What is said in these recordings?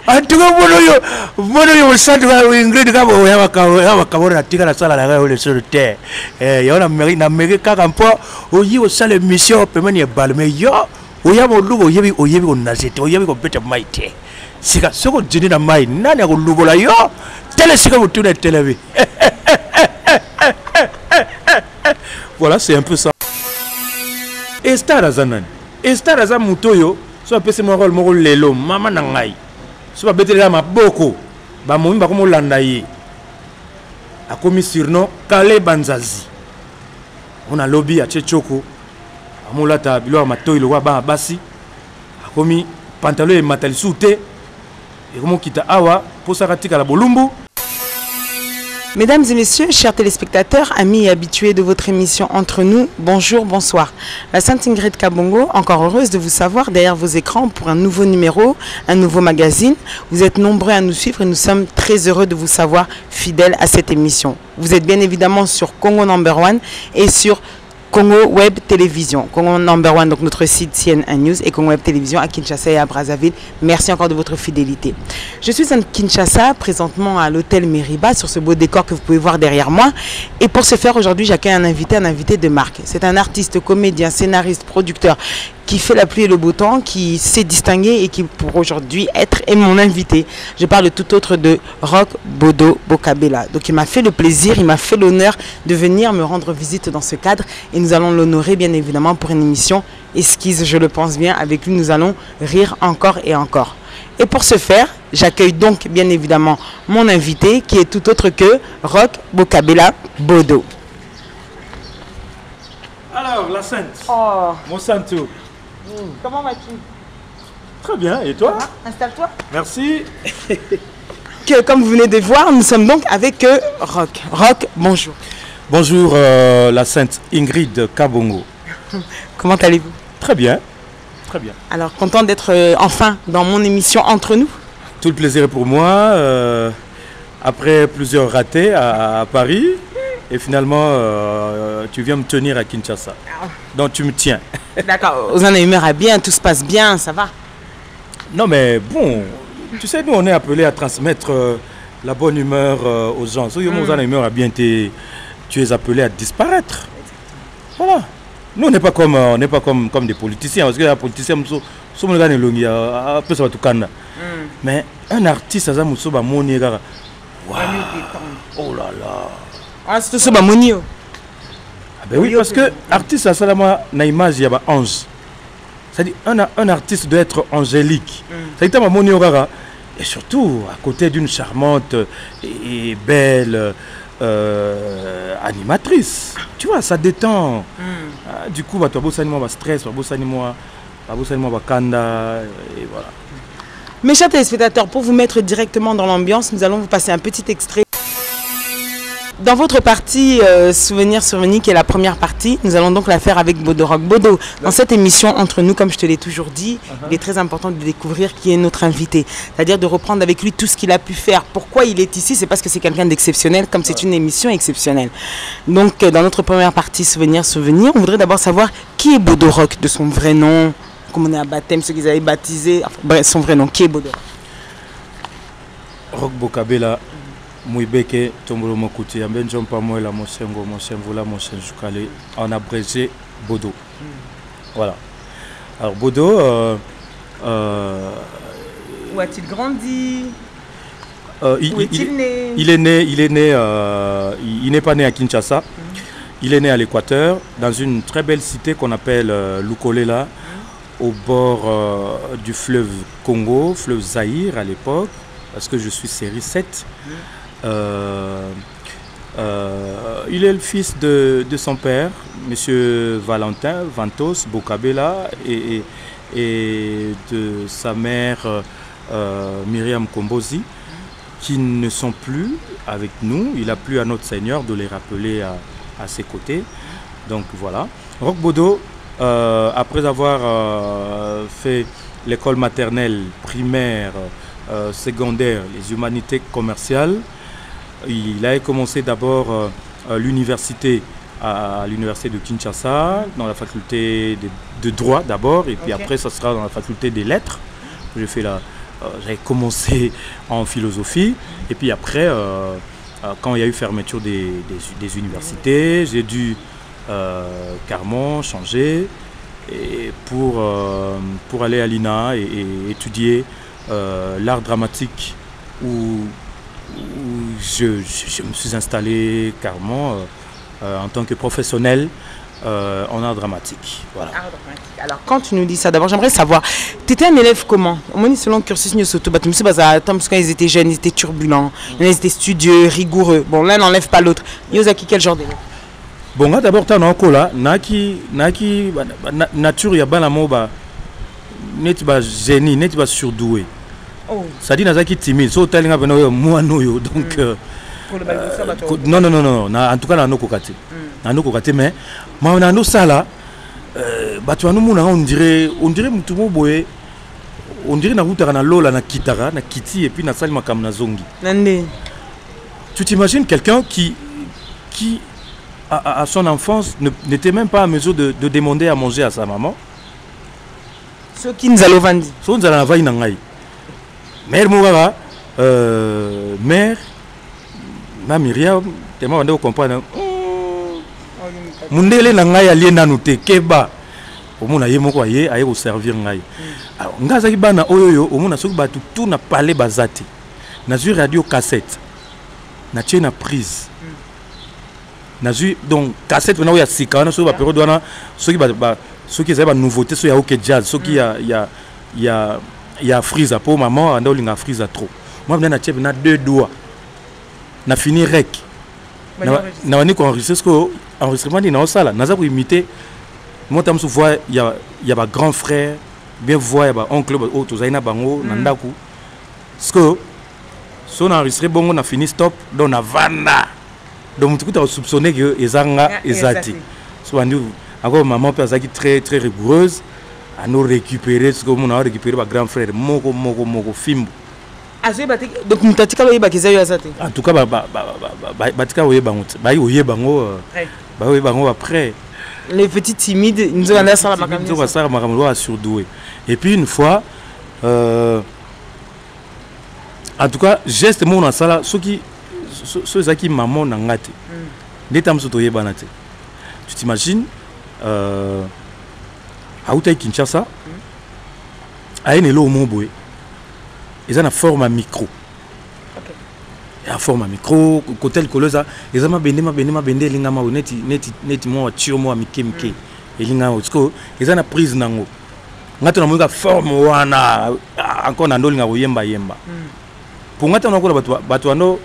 En tout cas, mon centre Ingrid Gabo, Yawakabora, Tigara Sala, le sur terre. Yana America Campo, où you sell a mission, Pemani Balme, yo, où Yamo Lugo, Yebi, or Yebi, or Nazit, or Yebi, or better mighty. Sika, so good in a mind, Nana will Lugola, yo, tell us to the television. Voilà, c'est un peu ça. Et Starazanan. Et Starazan Mutoyo, soit PC mon rôle lelo, maman nangai. Soit betelera ma boko. Ba moumi ba komo landaye. A commis surnom Kale Banzazi. On a lobby à Tchétchoko. A molata bilo ma toilo wa ba basi. A commis pantalon et matali soute. Et comment kita awa pour saratika la bolumbu. Mesdames et messieurs, chers téléspectateurs, amis et habitués de votre émission Entre nous, bonjour, bonsoir. La Sainte Ingrid Kabongo, encore heureuse de vous savoir derrière vos écrans pour un nouveau numéro, un nouveau magazine. Vous êtes nombreux à nous suivre et nous sommes très heureux de vous savoir fidèles à cette émission. Vous êtes bien évidemment sur Congo Number One et sur Congo Web Télévision. Congo Number One, donc notre site CNN News, et Congo Web Télévision à Kinshasa et à Brazzaville. Merci encore de votre fidélité. Je suis à Kinshasa, présentement à l'hôtel Meriba, sur ce beau décor que vous pouvez voir derrière moi. Et pour ce faire, aujourd'hui, j'accueille un invité de marque. C'est un artiste, comédien, scénariste, producteur, qui fait la pluie et le beau temps, qui s'est distingué et qui pour aujourd'hui être est mon invité. Je parle tout autre de Roch Bodo Bokabela. Donc il m'a fait le plaisir, il m'a fait l'honneur de venir me rendre visite dans ce cadre et nous allons l'honorer bien évidemment pour une émission esquisse, je le pense bien. Avec lui, nous allons rire encore et encore. Et pour ce faire, j'accueille donc bien évidemment mon invité qui est tout autre que Roch Bokabela Bodo. Alors, la Sainte, mon Santo. Comment vas-tu? Très bien, et toi? Installe-toi. Merci. Comme vous venez de voir, nous sommes donc avec Roch. Roch, bonjour. Bonjour, la Sainte Ingrid Kabongo. Comment allez-vous? Très bien, très bien. Alors, content d'être enfin dans mon émission Entre nous. Tout le plaisir est pour moi. Après plusieurs ratés à Paris, et finalement, tu viens me tenir à Kinshasa. Donc, tu me tiens. D'accord, vous en avez humeur à bien, tout se passe bien, ça va? Non, mais bon, tu sais, nous, on est appelés à transmettre la bonne humeur aux gens. Si vous en avez humeur à bien, tu es appelé à disparaître. Voilà. Nous, on n'est pas comme des politiciens. Parce que les politiciens, mais un artiste, ça va monnaie. Oh là là. Ah, c'est ça, bah, monio. Ah ben oui, parce que artiste, ça salama na image, il y a 11. C'est-à-dire, un artiste doit être angélique. C'est-à-dire, monio rara. Et surtout, à côté d'une charmante et belle animatrice. Tu vois, ça détend. Du coup, tu as beau s'animer, stress, tu as beau s'animer, kanda, et voilà. Mes chers téléspectateurs, pour vous mettre directement dans l'ambiance, nous allons vous passer un petit extrait. Dans votre partie Souvenir, qui est la première partie, nous allons donc la faire avec Bodo Roch. Bodo, dans cette émission Entre nous, comme je te l'ai toujours dit, il est très important de découvrir qui est notre invité. C'est-à-dire de reprendre avec lui tout ce qu'il a pu faire. Pourquoi il est ici? C'est parce que c'est quelqu'un d'exceptionnel, comme c'est une émission exceptionnelle. Donc, dans notre première partie Souvenir, on voudrait d'abord savoir qui est Bodo Roch, de son vrai nom, comme on est à baptême, ceux qu'ils avaient baptisé, enfin, bref, son vrai nom. Qui est Bodo Roch? Roch Bokabela. Mouibeke, Tombolo Mokuti, Ambenjom Pamoela, Moshengo, Moshenvoula, Moshenjukale, en abrégé Bodo. Voilà. Alors Bodo. Où a-t-il grandi? Où est-il né? Il n'est pas né à Kinshasa. Il est né à l'Équateur, dans une très belle cité qu'on appelle Lukolela, au bord du fleuve Congo, fleuve Zaïre à l'époque, parce que je suis série 7. Il est le fils de son père, M. Valentin Vantos Bokabela, et de sa mère Myriam Kombozi, qui ne sont plus avec nous. Il a plu à notre Seigneur de les rappeler à ses côtés. Donc voilà. Roch Bodo, après avoir fait l'école maternelle, primaire, secondaire, les humanités commerciales, il a commencé d'abord l'université à l'université de Kinshasa, dans la faculté de droit d'abord, et puis après ça sera dans la faculté des lettres. J'ai fait J'avais commencé en philosophie. Et puis après, quand il y a eu fermeture des universités, j'ai dû carrément changer et pour aller à l'INA et étudier l'art dramatique où je me suis installé carrément en tant que professionnel en art dramatique. Voilà. Art dramatique. Alors, quand tu nous dis ça, d'abord, j'aimerais savoir, tu étais un élève comment? Au moins, selon le cursus, parce quand ils étaient jeunes, ils étaient turbulents, ils étaient studieux, rigoureux. Bon, l'un n'enlève pas l'autre. Yozaki, quel genre d'élève? Bon, d'abord, tu as encore là, nature, il y a pas moba, net ba génie, net ba surdoué. Ça dit nazaki timide, so tel nga beno moi noyo donc non, en tout cas na no kokati. Na no kokati mais ma na no sala batu anu muna on dirait mutu mo boye on dirait na ruta na lola na kitara na kiti et puis na sali makam na zongi. Nande. Tu t'imagines quelqu'un qui à son enfance n'était même pas en mesure de demander à manger à sa maman. Ce qui nous allons vendre. So nous allons vailler nangai. Mère Mourara, mère, ma Myriam, tellement on doit comprendre. Mundele nangai alien nanoute keba. Au monde aye moko aye au servir ngai. Alors ngazaki bana oyoyo au monde asoki batu tout na parler bazati. Na zu radio cassette. Na tie na prise. Na zu donc cassette na oya sika na so ba période wana soki ba soki za ba nouveauté so ya OK jazz soki il y a frise pour maman anda olinga frise trop. Moi na tie na deux doigts. Na fini rec. Na wani ko enregistrement ni na sala naza ko imiter. Moi tam so voix il y a ba grand frère bien voix ya ba oncle o to zaina bango na ndaku. Parce que son enregistré bongo na fini stop donc na vanda. Donc tu as soupçonné que ezanga ezati. So encore maman peut être très très rigoureuse à nous récupérer ce que mon a récupéré ba grand frère moko fimbo. Donc mutatika lo yeba kizayo azate. En tout cas batika oyebango ba oyebango après les petits timides nous ont ça la makambo. Nous ça makambo a surdoué. Et puis une fois en tout cas geste mon na sala soki ceux qui maman na ngate. Ndeta msoto yebana te. Tu t'imagines à Outaï Kinshasa, à Enelo Momboé, ils ont une forme à micro. La forme à micro, côté le colosa, ils ont bende lingama neti mo tio mo mike et linga otsko, ils ont une prise nango. Ngata na monga forme wana encore na ndolinga yemba. Pour ngata na ko batuano,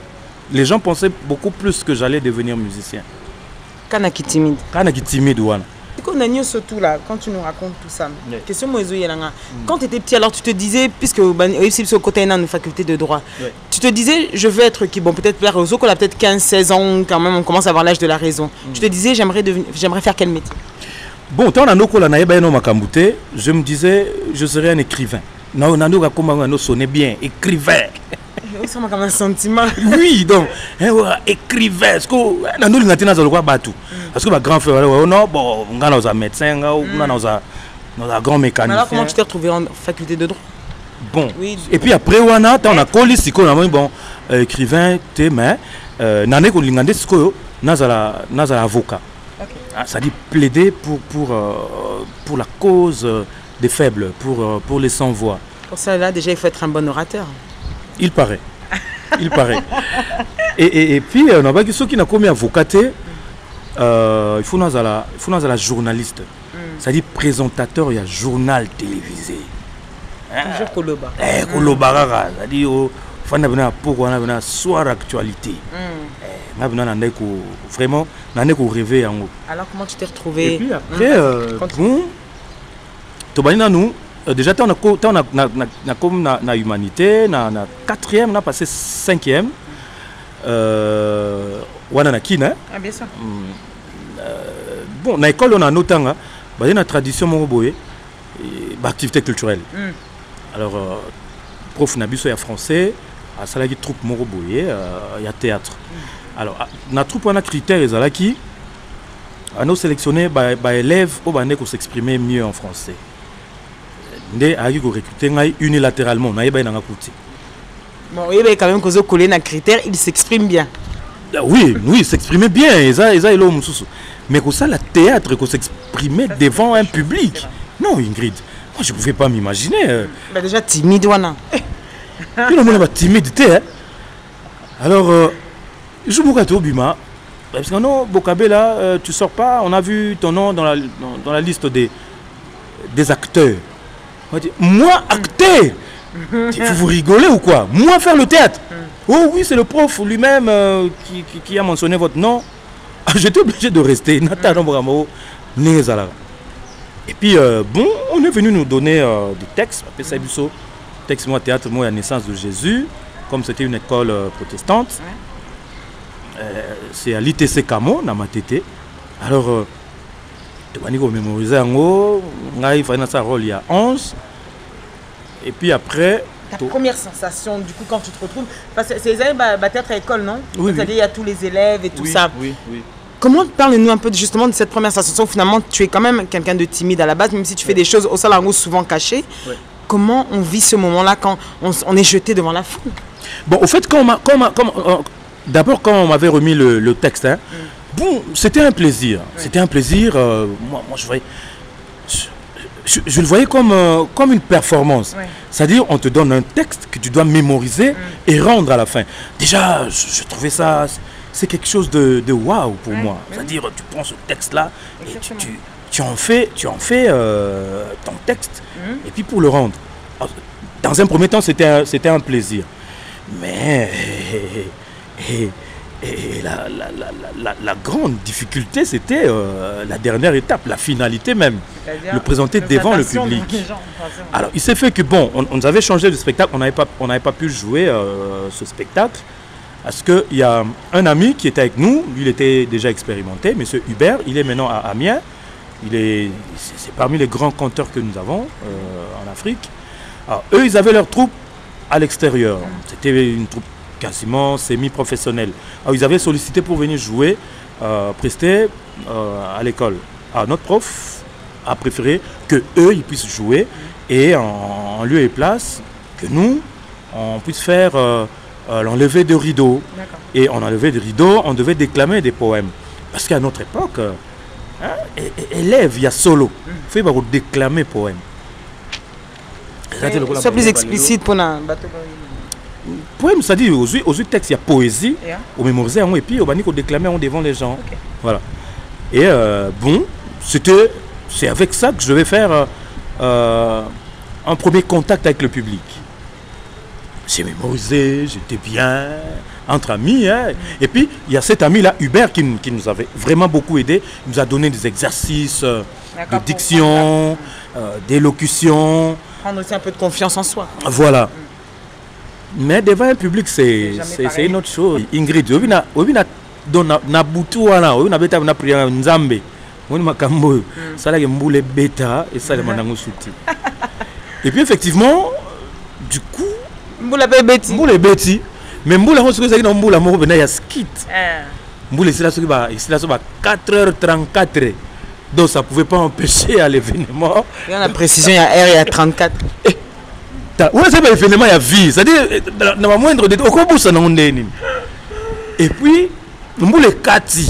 les gens pensaient beaucoup plus que j'allais devenir musicien. Kanaki timide. Kanaki timide wana. Surtout là, quand tu nous racontes tout ça, question quand tu étais petit, alors tu te disais, puisque au côté de nos facultés de droit, tu te disais, je veux être qui, bon, peut-être plaire aux autres, qu'on a peut-être 15-16 ans, quand même, on commence à avoir l'âge de la raison. Tu te disais, j'aimerais faire quel métier? Bon, tant je me disais, je serais un écrivain. Non, on sonnait bien, écrivain. Ça m'a comme un sentiment. Oui, donc, écrivain. Parce que ma grand frère, non, bon, on a un médecin, on a un grand mécanicien. Alors, comment tu t'es retrouvé en faculté de droit? Bon, oui. Et puis après, on a un bon, écrivain, mais nané ko lingande siko nazala avocat. Ça dit plaider pour la cause des faibles, pour les sans voix. Pour ça là déjà il faut être un bon orateur. Il paraît. Et puis on a pas ceux qui n'a commis avocaté il faut la journaliste. Ça dit présentateur, il y a journal télévisé. Toujours Koloba. Koloba, ça dit fana bena pourquoi on a bena soir actualité. Na bena vraiment na ko rêver en haut. Alors comment tu t'es retrouvé? Et puis après bon to banina nous déjà on a humanité na quatrième on a passé cinquième wana na kina. Ah bien sûr. Bon na école on a notanga ba na tradition mo boye activité culturelle. Alors prof na biso ya français à salaki troupe mo boye ya théâtre. Alors na troupe on a critères ezalaki on a sélectionné ba élèves au bande ko s'exprimer mieux en français. Ndé a recruté unilatéralement. On a eu un côté. Bon, il y a quand même que collé un critère, il s'exprime bien. Oui, il s'exprimait bien. Mais que ça, le théâtre, que s'exprimait devant un public. Non, Ingrid, moi je ne pouvais pas m'imaginer. Bah déjà timide, Wana. Il y a timidité. Alors, je me retrouve au Bima. Parce que non, Bokabela, tu sors pas. On a vu ton nom dans la liste des acteurs. Moi, acteur. Vous rigolez ou quoi? Moi, faire le théâtre. Oh oui, c'est le prof lui-même qui a mentionné votre nom. J'étais obligé de rester. Et puis, bon, on est venu nous donner des textes. Texte, moi, théâtre, moi, la naissance de Jésus. Comme c'était une école protestante. C'est à l'ITC Camo, dans ma tête. Alors, il faut mémoriser un mot. Il faut faire rôle il y a 11. Et puis après... Ta première sensation, du coup, quand tu te retrouves... Parce que c'est les années théâtre à école, non? Oui, c'est-à-dire, il y a tous les élèves et tout ça. Oui. Comment, parle-nous un peu justement de cette première sensation? Finalement, tu es quand même quelqu'un de timide à la base, même si tu fais des choses au salango souvent cachées. Comment on vit ce moment-là quand on est jeté devant la foule? Bon, au fait, d'abord, quand on m'avait remis le texte, hein, bon, c'était un plaisir. C'était un plaisir. Moi, je le voyais comme une performance. C'est-à-dire, on te donne un texte que tu dois mémoriser et rendre à la fin. Déjà, je trouvais ça, c'est quelque chose de waouh pour moi. C'est-à-dire, tu prends ce texte-là et tu en fais ton texte et puis pour le rendre. Alors, dans un premier temps, c'était un plaisir. Mais la grande difficulté, c'était la dernière étape, la finalité même, le présenter devant le public. Alors, il s'est fait que, bon, on avait changé de spectacle, on n'avait pas pu jouer ce spectacle, parce qu'il y a un ami qui était avec nous, lui, il était déjà expérimenté, M. Hubert, il est maintenant à Amiens, c'est parmi les grands conteurs que nous avons en Afrique. Alors, eux, ils avaient leur troupe à l'extérieur, c'était une troupe quasiment semi-professionnel. Alors, ils avaient sollicité pour venir jouer, prester à l'école. Alors, notre prof a préféré que eux ils puissent jouer et en lieu et place que nous, on puisse faire l'enlevé de rideau. Et en enlevé de rideau, on devait déclamer des poèmes. Parce qu'à notre époque, élève, il y a solo. Il faut déclamer poème. Sois plus explicite pour un poème, c'est-à-dire aux textes, il y a poésie, au mémorisé, et puis au déclamer devant les gens. Voilà. Et bon, c'est avec ça que je vais faire un premier contact avec le public. J'ai mémorisé, j'étais bien, entre amis. Hein. Et puis, il y a cet ami-là, Hubert, qui nous avait vraiment beaucoup aidé. Il nous a donné des exercices de diction, d'élocution. Prendre aussi un peu de confiance en soi. Voilà. Mais devant un public, c'est une autre chose. Ingrid, na butu wana, na beta na priya nzambe. Moni makambo, ça là mboule beta et ça le manango souti. Et puis effectivement, du coup, mboule beti, mais mboule on se que ça na mboule moko bena ya skit. Mboule c'est là ce qui va 4h34. Donc ça pouvait pas empêcher à l'événement. Il y a la précision, il y a R, il y a 34. Oui, c'est un événement, il y a vie. C'est-à-dire, dans la moindre détail, et puis, Mboule Kati,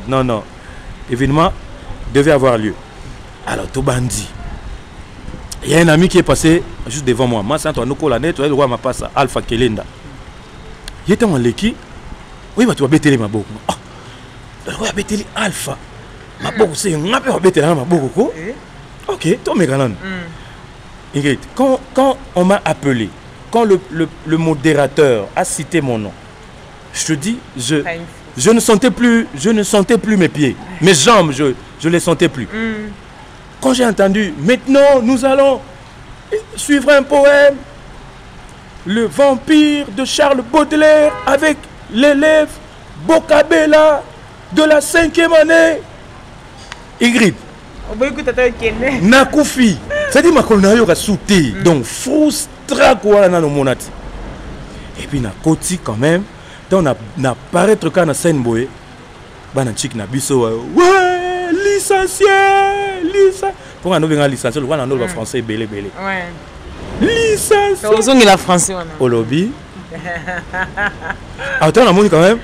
non, l'événement devait avoir lieu. Alors, Tobandi, il y a un ami qui est passé juste devant moi. Moi, c'est Antoine Colane, tu vois, le roi m'a passé, Alpha Kelenda. Il était en l'équipe. Oui, tu vas bêter ma boue. Le roi a bêté Alpha. Ma boue, c'est un peu bêté ma boue. Ok, toi, mes galons. Quand on m'a appelé, quand le modérateur a cité mon nom, je te dis, je ne sentais plus mes pieds, mes jambes, je les sentais plus. Quand j'ai entendu, maintenant nous allons suivre un poème, Le Vampire de Charles Baudelaire avec l'élève Bokabela de la 5e année. Ingrid. Nakoufi. C'est-à-dire que je suis sauté. Donc, frustra quoi dans le monati. Et puis, na koti quand même. Donc, na paraître quand na scène boy. Bah, na chik na biso. Ouais, licencié. Pour un nouveau licencié, le roi français belé. Ouais. Licencié. Heureusement qu'il a français. Au lobby. Attends, on a quand même.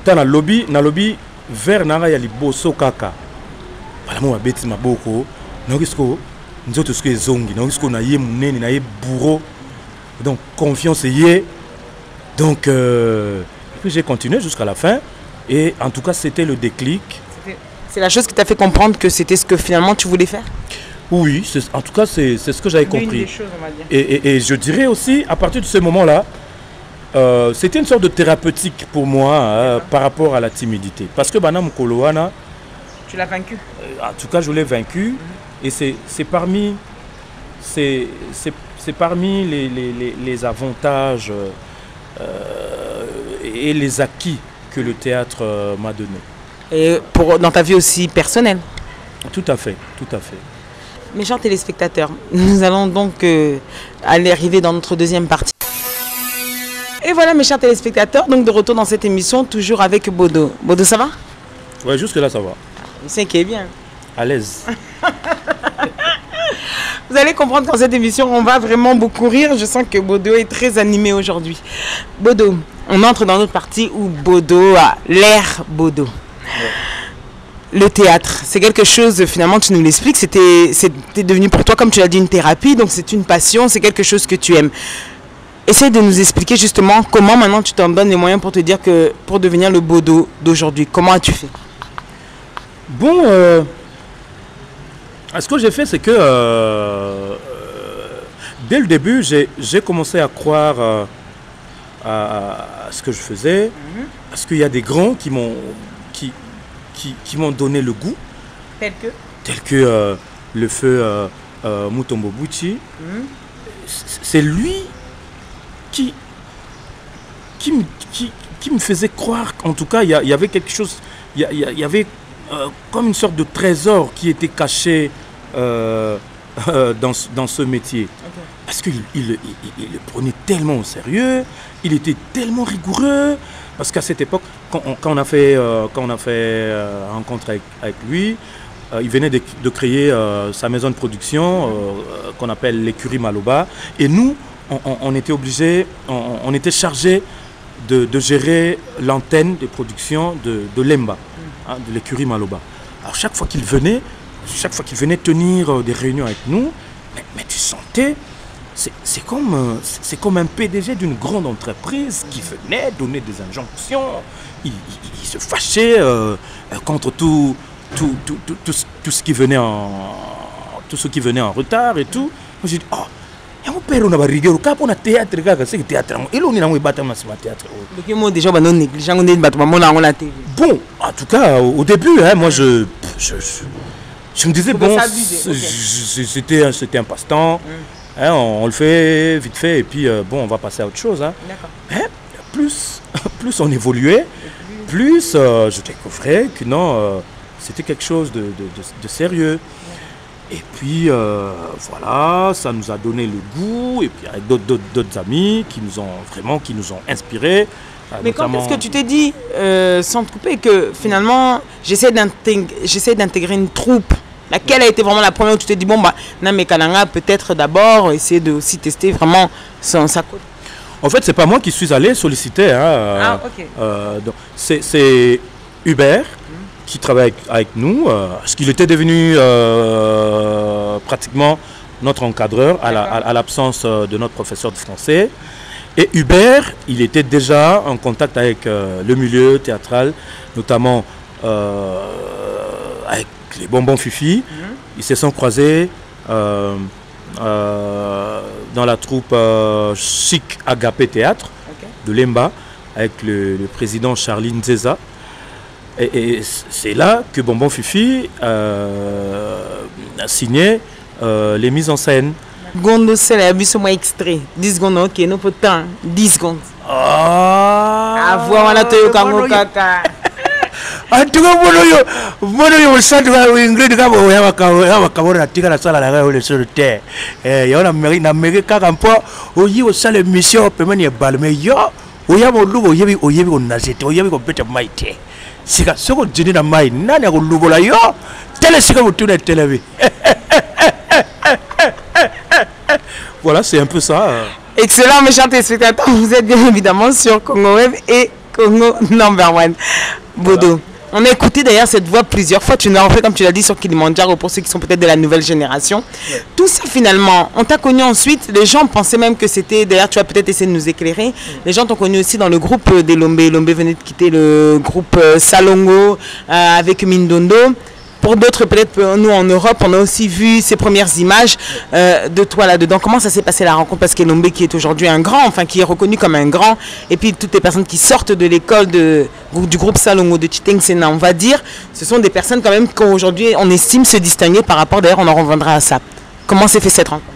Dans le lobby, vers Nara Yali Boso Kaka. Voilà, moi, bêtis ma boko. Non, qu'est-ce que nous autres, ce que zongi, non, qu'est-ce qu'on a yé mouné, n'a yé bourreau. Donc, confiance y. Donc, j'ai continué jusqu'à la fin. Et en tout cas, c'était le déclic. C'est la chose qui t'a fait comprendre que c'était ce que finalement tu voulais faire? Oui, en tout cas, c'est ce que j'avais compris. Des choses, on va dire. Et je dirais aussi, à partir de ce moment-là, c'était une sorte de thérapeutique pour moi par rapport à la timidité. Parce que Banam Koloana... Tu l'as vaincu? En tout cas, je l'ai vaincu. Et c'est parmi, parmi les avantages et les acquis que le théâtre m'a donné. Et dans ta vie aussi personnelle? Tout à fait, tout à fait. Mes chers téléspectateurs, nous allons donc aller arriver dans notre deuxième partie. Et voilà mes chers téléspectateurs, donc de retour dans cette émission, toujours avec Bodo. Bodo, ça va? Ouais, jusque là ça va. C'est qui est bien. À l'aise. Vous allez comprendre qu'en cette émission, on va vraiment beaucoup rire. Je sens que Bodo est très animé aujourd'hui. Bodo, on entre dans notre partie où Bodo a l'air Bodo. Ouais. Le théâtre, c'est quelque chose, finalement, tu nous l'expliques, c'était devenu pour toi, comme tu l'as dit, une thérapie, donc c'est une passion, c'est quelque chose que tu aimes. Essaye de nous expliquer justement comment maintenant tu t'en donnes les moyens pour te dire que, pour devenir le Bodo d'aujourd'hui, comment as-tu fait? Bon, ce que j'ai fait, c'est que dès le début, j'ai commencé à croire à ce que je faisais, parce qu'il y a des grands qui m'ont donné le goût. Tel que le feu Mutombo Butchi. C'est lui qui me faisait croire qu'en tout cas, il y avait quelque chose, il y avait comme une sorte de trésor qui était caché dans ce métier. Okay. Parce qu'il le prenait tellement au sérieux, il était tellement rigoureux. Parce qu'à cette époque, quand on a fait rencontre avec lui, il venait de créer sa maison de production qu'on appelle l'écurie Maloba. Et nous, on était obligés, on était chargés de gérer l'antenne de production de Lemba, de l'écurie Maloba. Alors chaque fois qu'il venait tenir des réunions avec nous, mais tu sentais, c'est comme un PDG d'une grande entreprise qui venait donner des injonctions. Il se fâchait contre tout ce qui venait en retard et tout. Moi j'ai dit, oh, mon père on a rigueur on a théâtre c'est théâtre il on est battu dans ce théâtre. Déjà on négligent on est battu on la télé. Bon, en tout cas au début moi je me disais bon c'était un passe-temps. On le fait vite fait et puis bon on va passer à autre chose. Mais plus on évoluait, plus je découvrais que non c'était quelque chose de sérieux. Et puis voilà, ça nous a donné le goût et puis avec d'autres amis qui nous ont inspirés. Mais quand est-ce que tu t'es dit, sans te couper, que finalement j'essaie d'intégrer une troupe? Laquelle a été vraiment la première où tu t'es dit, bon, bah, Namé Kalanga, peut-être d'abord essayer de aussi tester vraiment sa côte? En fait, c'est pas moi qui suis allé solliciter. Ok. C'est Hubert qui travaille avec nous, parce qu'il était devenu pratiquement notre encadreur à l'absence de notre professeur de français. Et Hubert, il était déjà en contact avec le milieu théâtral, notamment avec les bonbons Fifi. Ils se sont croisés dans la troupe Chic Agapé Théâtre de Lemba avec le président Charline Nzeza. Et c'est là que Bonbon Fifi a signé les mises en scène. Gondo, c'est la bus moins extrait. 10 secondes, ok, non, pas tant. 10 secondes. Ah, voir, on a tout le kaka. En tout cas, mon centre va au Ingrid, il y a un tigre à la salle à la sur le terre. Il y a un Américain qui a un peu, il y a une émission, il y a un balme, il y a un loup, il y a un nagé, il y a un bête maïté. sika soko jeni na mai nani akolubola yo tele sika mutuna televi. Voilà, c'est un peu ça. Excellent, mes chers téléspectateurs. Vous êtes bien évidemment sur Congo Web et Congo Number One. Bodo. Voilà. On a écouté d'ailleurs cette voix plusieurs fois. Tu nous as refait, comme tu l'as dit, sur Kilimandjaro, pour ceux qui sont peut-être de la nouvelle génération. Ouais. Tout ça, finalement, on t'a connu ensuite. Les gens pensaient même que c'était... D'ailleurs, tu vas peut-être essayer de nous éclairer. Les gens t'ont connu aussi dans le groupe des Lombe. Lombe venait de quitter le groupe Salongo avec Mindondo. Pour d'autres, peut-être nous en Europe, on a aussi vu ces premières images de toi là-dedans. Comment ça s'est passé la rencontre? Parce que Lombe qui est aujourd'hui un grand, enfin qui est reconnu comme un grand, et puis toutes les personnes qui sortent de l'école du groupe Salongo de Chiteng Sena, on va dire, ce sont des personnes quand même qu'aujourd'hui on estime se distinguer par rapport, d'ailleurs on en reviendra à ça. Comment s'est fait cette rencontre?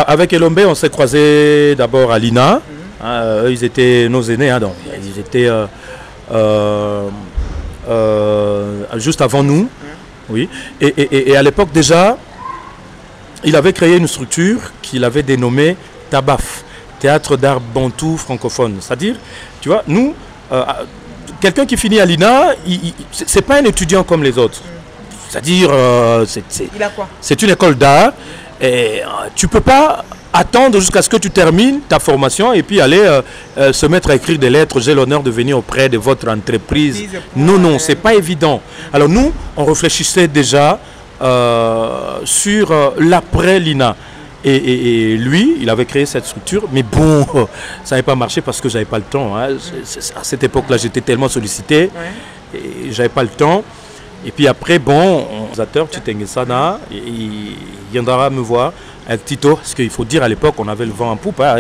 Avec Lombe, on s'est croisés d'abord à l'INA. Ils étaient nos aînés, donc ils étaient... juste avant nous, oui. Et à l'époque déjà, il avait créé une structure qu'il avait dénommée TABAF, Théâtre d'art bantou francophone. C'est-à-dire, tu vois, nous, quelqu'un qui finit à l'INA, c'est pas un étudiant comme les autres. C'est-à-dire, c'est une école d'art et tu peux pas attendre jusqu'à ce que tu termines ta formation et puis aller se mettre à écrire des lettres. J'ai l'honneur de venir auprès de votre entreprise. Non, c'est pas évident. Alors nous, on réfléchissait déjà sur l'après l'INA. Et lui, il avait créé cette structure, mais bon, ça n'avait pas marché parce que j'avais pas le temps. Hein. À cette époque-là, j'étais tellement sollicité et j'avais pas le temps. Et puis après, bon, Chiteng Sena, il viendra me voir avec Tito, parce qu'il faut dire à l'époque, on avait le vent en poupe hein,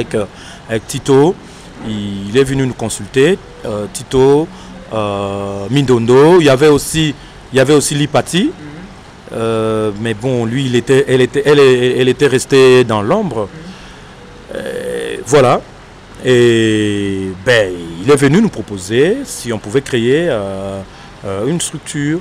avec Tito. Il est venu nous consulter, Tito, Mindondo, il y avait aussi Lipati. Mais bon, lui, elle était restée dans l'ombre. Voilà. Et ben, il est venu nous proposer si on pouvait créer une structure.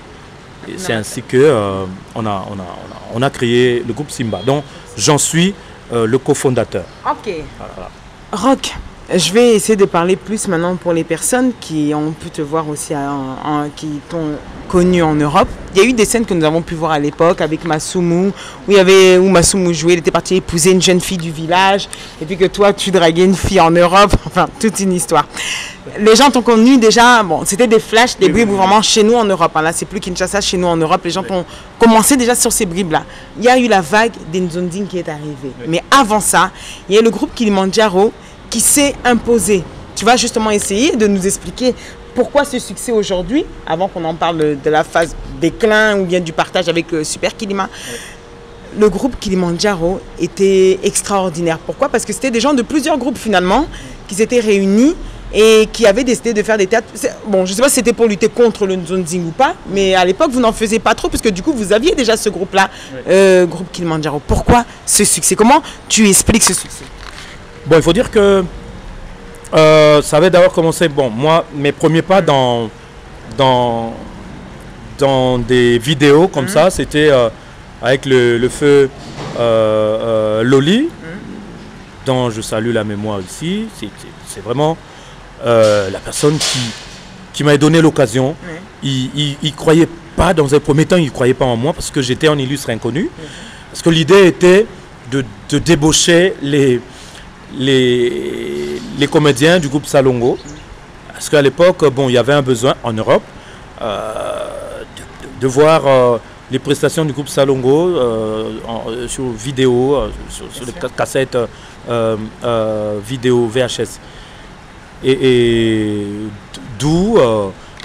C'est ainsi que on a créé le groupe Simba. Donc, j'en suis le cofondateur. Ok. Voilà. Rock. Je vais essayer de parler plus maintenant pour les personnes qui ont pu te voir aussi, qui t'ont connu en Europe. Il y a eu des scènes que nous avons pu voir à l'époque avec Masumu, où Masumu jouait, il était parti épouser une jeune fille du village, et puis que toi, tu draguais une fille en Europe, enfin, toute une histoire. Les gens t'ont connu déjà, bon, c'était des flashs, des bribes vraiment chez nous en Europe. Hein, là, c'est plus Kinshasa, chez nous en Europe. Les gens ont commencé déjà sur ces bribes-là. Il y a eu la vague d'Nzonding qui est arrivée. Mais avant ça, il y a eu le groupe Kilimandjaro qui s'est imposé. Tu vas justement essayer de nous expliquer pourquoi ce succès aujourd'hui, avant qu'on en parle de la phase déclin ou bien du partage avec Super Kilima. Le groupe Kilimandjaro était extraordinaire. Pourquoi? Parce que c'était des gens de plusieurs groupes finalement qui s'étaient réunis et qui avaient décidé de faire des théâtres. Bon, je ne sais pas si c'était pour lutter contre le Nzonding ou pas, mais à l'époque, vous n'en faisiez pas trop, parce que du coup, vous aviez déjà ce groupe-là, groupe Kilimandjaro. Pourquoi ce succès? Comment tu expliques ce succès? Bon, il faut dire que ça avait d'abord commencé, bon, moi, mes premiers pas dans des vidéos comme ça, c'était avec le feu Loli, dont je salue la mémoire ici. C'est vraiment la personne qui m'avait donné l'occasion. Il ne croyait pas, dans un premier temps, il ne croyait pas en moi parce que j'étais un illustre inconnu. Parce que l'idée était de débaucher les comédiens du groupe Salongo. Parce qu'à l'époque, bon, il y avait un besoin en Europe de voir les prestations du groupe Salongo sur vidéo, sur les cassettes vidéo VHS. Et d'où...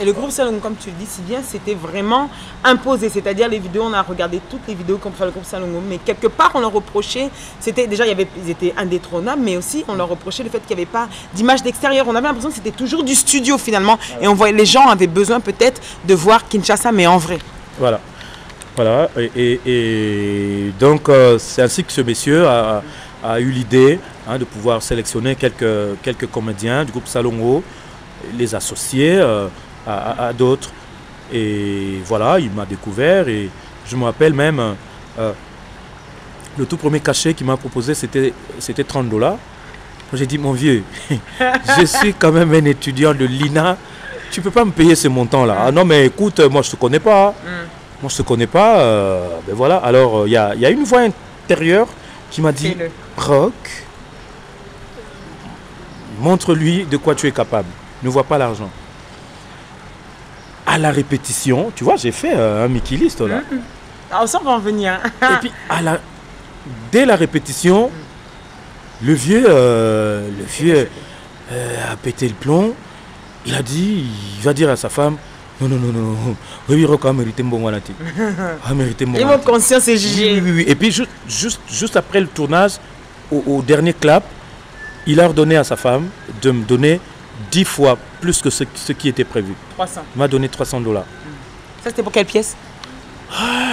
Et le groupe Salongo, comme tu le dis si bien, c'était vraiment imposé. C'est-à-dire les vidéos, on a regardé toutes les vidéos comme fait le groupe Salongo. Mais quelque part, on leur reprochait, c'était déjà, ils étaient indétrônables, mais aussi on leur reprochait le fait qu'il n'y avait pas d'image d'extérieur. On avait l'impression que c'était toujours du studio finalement. Et on voyait, les gens avaient besoin peut-être de voir Kinshasa, mais en vrai. Voilà. Voilà. Et donc, c'est ainsi que ce monsieur a eu l'idée de pouvoir sélectionner quelques comédiens du groupe Salongo, les associer à d'autres. Et voilà, il m'a découvert et je me rappelle même, le tout premier cachet qu'il m'a proposé, c'était 30 $. J'ai dit, mon vieux, je suis quand même un étudiant de l'INA, tu peux pas me payer ce montant-là. Ah non, mais écoute, moi, je te connais pas. Moi, je te connais pas. Ben voilà. Alors, il y a une voix intérieure qui m'a dit, Rock, montre-lui de quoi tu es capable. Ne vois pas l'argent. À la répétition, tu vois, j'ai fait un Mickey List là. Alors ça va en venir. Et puis, dès la répétition, le vieux a pété le plomb. Il a dit, il va dire à sa femme, non. Oui, Rock a mérité mon bon. Et mon conscience est jugée. Oui. Et puis, juste après le tournage, au dernier clap, il a ordonné à sa femme de me donner 10 fois plus que ce qui était prévu. 300. Il m'a donné $300. Ça, c'était pour quelle pièce?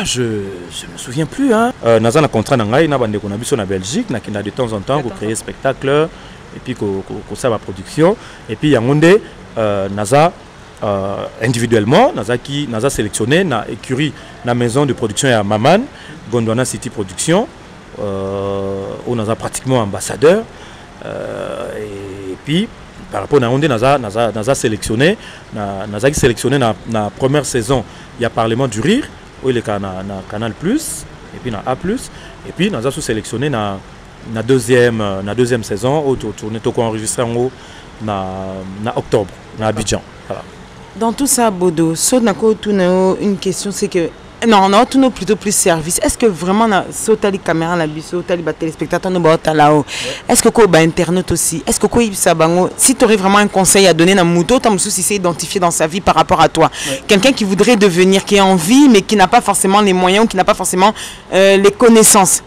Je me souviens plus. Hein. Naza na contrat na ngai na bande ko na biso na Belgique, na de temps en temps pour créer spectacle et puis ko ça ma production et puis yangonde Naza individuellement Naza sélectionné na écurie na maison de production à Maman Gondwana City Production où Naza pratiquement ambassadeur et puis par rapport à Naza sélectionné na première saison il y a Parlement du Rire où il est na Canal Plus et puis na A Plus et puis Naza sélectionné na deuxième saison où tourné to enregistré en haut na octobre na Abidjan. Voilà. Dans tout ça, Bodo, une question, c'est que non, tout plutôt plus service. Est-ce que vraiment la caméra la biso, tali téléspectateur est-ce que quoi internaute aussi? Est-ce que quoi si tu aurais vraiment un conseil à donner à Mouto, tu si c'est identifié dans sa vie par rapport à toi. Quelqu'un qui voudrait devenir, qui est en vie mais qui n'a pas forcément les moyens, qui n'a pas forcément les connaissances.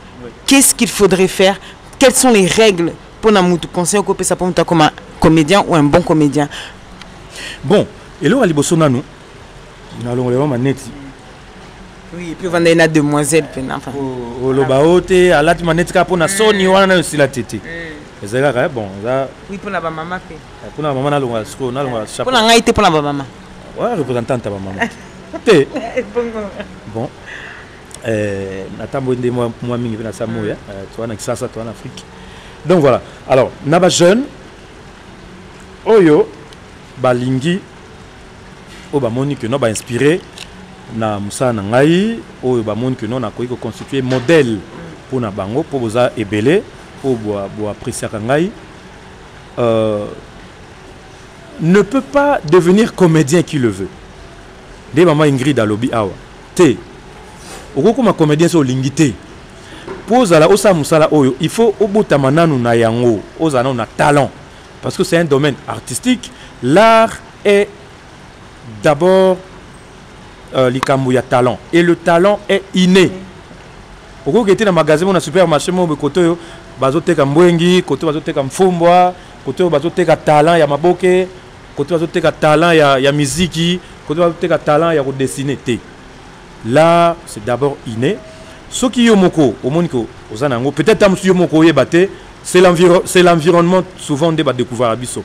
Qu'est-ce qu'il faudrait faire? Quelles sont les règles pour Mouto conseil ou ça pour comme un comédien ou un bon comédien? Bon, et là, nous allons le manetti. Oui, et puis on a une demoiselle. Au lobaote, à la manetka pour na soni, on a aussi la tête. C'est là, bon, ça. Oui, pour la maman. Pour la maman, on a le chapeau. Pour la été pour la maman. Ouais, représentante de la maman. Bon. Nathan moi mingi na Samoya, toi na Kisasa, toi en Afrique. Donc voilà. Alors, naba jeune Oyo balingi Oba moni que no ba inspiré na musa na ngai Oyo ba moni que no na koyi ko constituer modèle pour na bango pour boza ebele pour bo apprécier ngai ne peut pas devenir comédien qui le veut. Des maman Ingrid alobi awa. Te okokoma comédien so lingité. Pose à la osa musala oyo, il faut obuta mananu na yango, ozana na talent parce que c'est un domaine artistique. L'art est d'abord likambo ya talent et le talent est inné. Oko était dans magasin na supermarché mo be koto yo bazoteka mbwengi, koto bazoteka mfumbwa, koto bazoteka talent ya maboke, koto bazoteka talent ya muziki, koto bazoteka talent ya dessiner te. Là, c'est d'abord inné. Ce qui est moko, au monde que peut-être c'est l'environnement souvent de découvrir à biso.